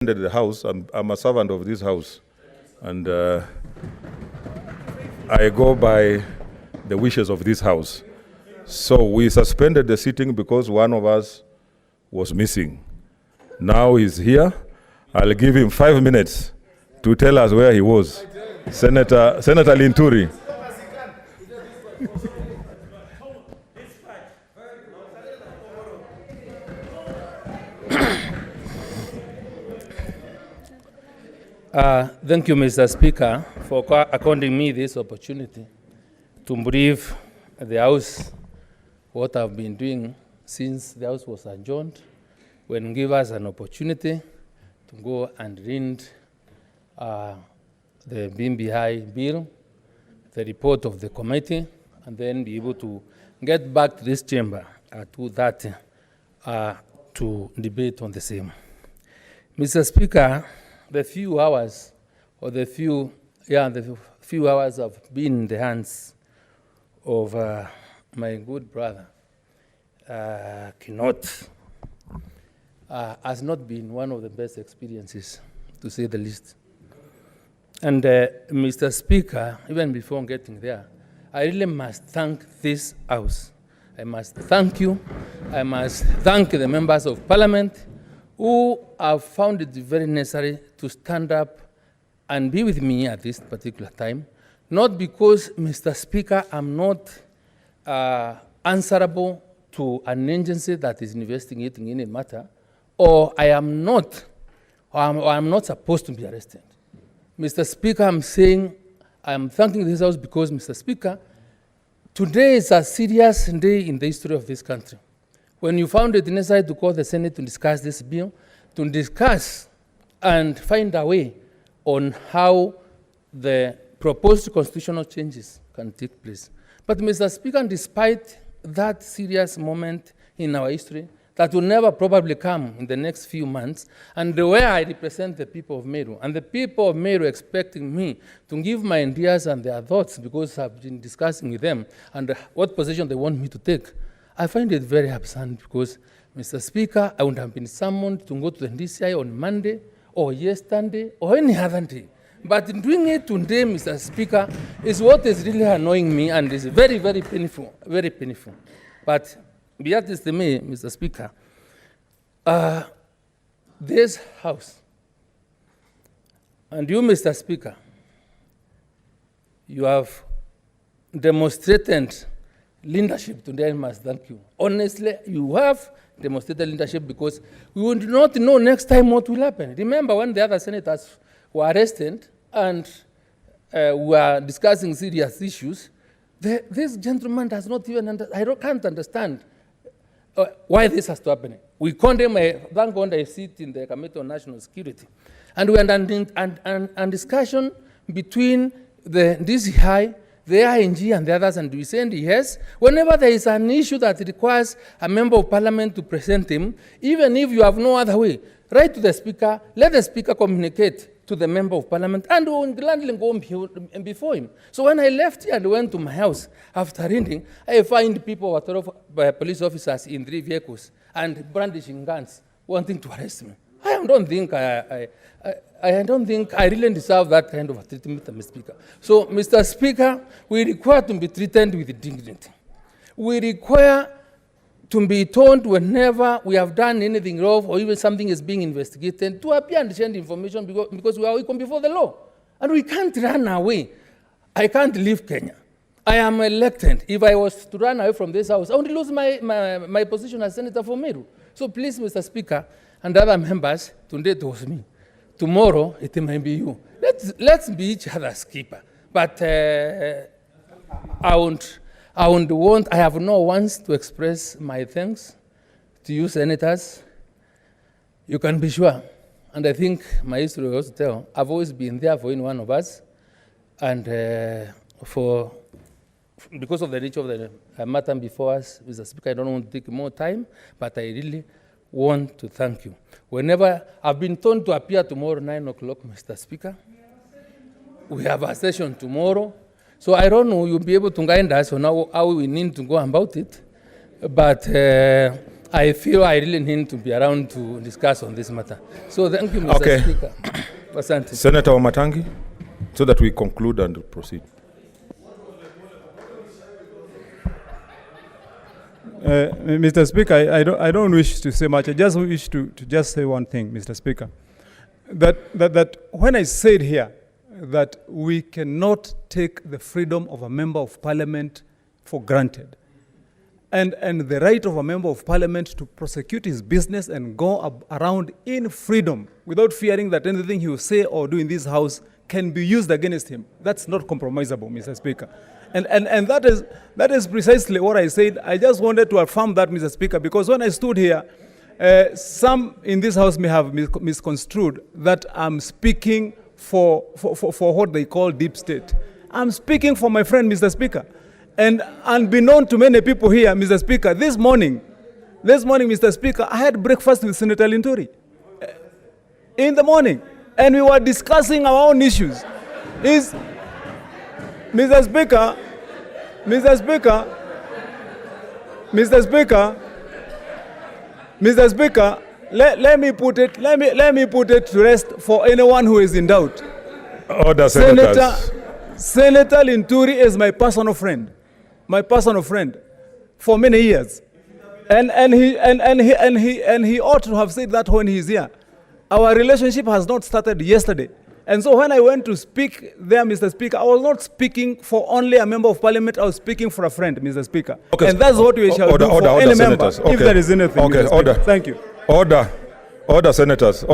The house. I'm a servant of this house, and I go by the wishes of this house. So we suspended the sitting because one of us was missing. Now he's here. I'll give him 5 minutes to tell us where he was. Senator LINTURI. Thank you, Mr. Speaker, for according me this opportunity to brief the House what I've been doing since the House was adjourned, when give us an opportunity to go and read the BBI bill, the report of the committee, and then be able to get back to this chamber at 2:30 to debate on the same. Mr. Speaker, the few hours have been in the hands of my good brother, Kinot, has not been one of the best experiences, to say the least. And Mr. Speaker, even before getting there, I really must thank this House. I must thank you. I must thank the members of Parliament who have found it very necessary to stand up and be with me at this particular time, not because, Mr. Speaker, I'm not answerable to an agency that is investigating any matter, or I'm not supposed to be arrested. Mr. Speaker, I'm thanking this House because, Mr. Speaker, today is a serious day in the history of this country. When you found it necessary to call the Senate to discuss this bill, to discuss and find a way on how the proposed constitutional changes can take place. But, Mr. Speaker, despite that serious moment in our history, that will never probably come in the next few months, and the way I represent the people of Meru, and the people of Meru expecting me to give my ideas and their thoughts, because I've been discussing with them and what position they want me to take, I find it very absurd because, Mr. Speaker, I would have been summoned to go to the DCI on Monday or yesterday or any other day. But doing it today, Mr. Speaker, is what is really annoying me and is very, very painful, very painful. But be that as it may, Mr. Speaker, this House, and you, Mr. Speaker, you have demonstrated leadership today. I must thank you. Honestly, you have demonstrated leadership because we would not know next time what will happen. Remember when the other senators were arrested and were discussing serious issues, this gentleman does not even can't understand why this has to happen. We condemn, thank God I sit in the Committee on National Security, and we had a discussion between the DCI, the ING and the others, and we said yes, whenever there is an issue that requires a member of Parliament to present him, even if you have no other way, write to the Speaker, let the Speaker communicate to the member of Parliament, and we will gladly go before him. So when I left here and went to my house after reading, I find people, police officers in 3 vehicles and brandishing guns, wanting to arrest me. I don't think I really deserve that kind of treatment, Mr. Speaker. So, Mr. Speaker, we require to be treated with dignity. We require to be told whenever we have done anything wrong or even something is being investigated to appear and share the information because we are equal before the law. And we can't run away. I can't leave Kenya. I am elected. If I was to run away from this House, I would lose my position as Senator for Meru. So please, Mr. Speaker, and other members, today it was me. Tomorrow, it may be you. Let's be each other's keeper. But I have no wants to express my thanks to you, senators. You can be sure, and I think my history will also tell, I've always been there for any one of us, and because of the nature of the matter before us, Mr. Speaker, I don't want to take more time, but I really want to thank you. Whenever I've been told to appear tomorrow, 9 o'clock, Mr. Speaker, we have a session tomorrow. So I don't know, you'll be able to guide us on how we need to go about it. But I feel I really need to be around to discuss on this matter. So thank you, Mr. Okay. Speaker. Asante. Senator Wamatangi, so that we conclude and proceed. Mr. Speaker, I don't wish to say much. I just wish to just say one thing, Mr. Speaker. That when I said here that we cannot take the freedom of a member of parliament for granted, and the right of a member of parliament to prosecute his business and go around in freedom without fearing that anything he will say or do in this house can be used against him, that's not compromisable, Mr. Speaker. And that is precisely what I said. I just wanted to affirm that, Mr. Speaker, because when I stood here, some in this house may have misconstrued that I'm speaking for what they call deep state. I'm speaking for my friend, Mr. Speaker. And unbeknown to many people here, Mr. Speaker, this morning, Mr. Speaker, I had breakfast with Senator LINTURI in the morning, and we were discussing our own issues. Mr. Speaker, let me put it to rest for anyone who is in doubt. Order, senators. Senator LINTURI is my personal friend for many years, and he ought to have said that when he's here. Our relationship has not started yesterday. And so when I went to speak there, Mr. Speaker, I was not speaking for only a member of parliament, I was speaking for a friend, Mr. Speaker. Okay, and that's what we shall do for any member, if there is anything, Okay, Mr. Speaker. order. Thank you. Order, senators.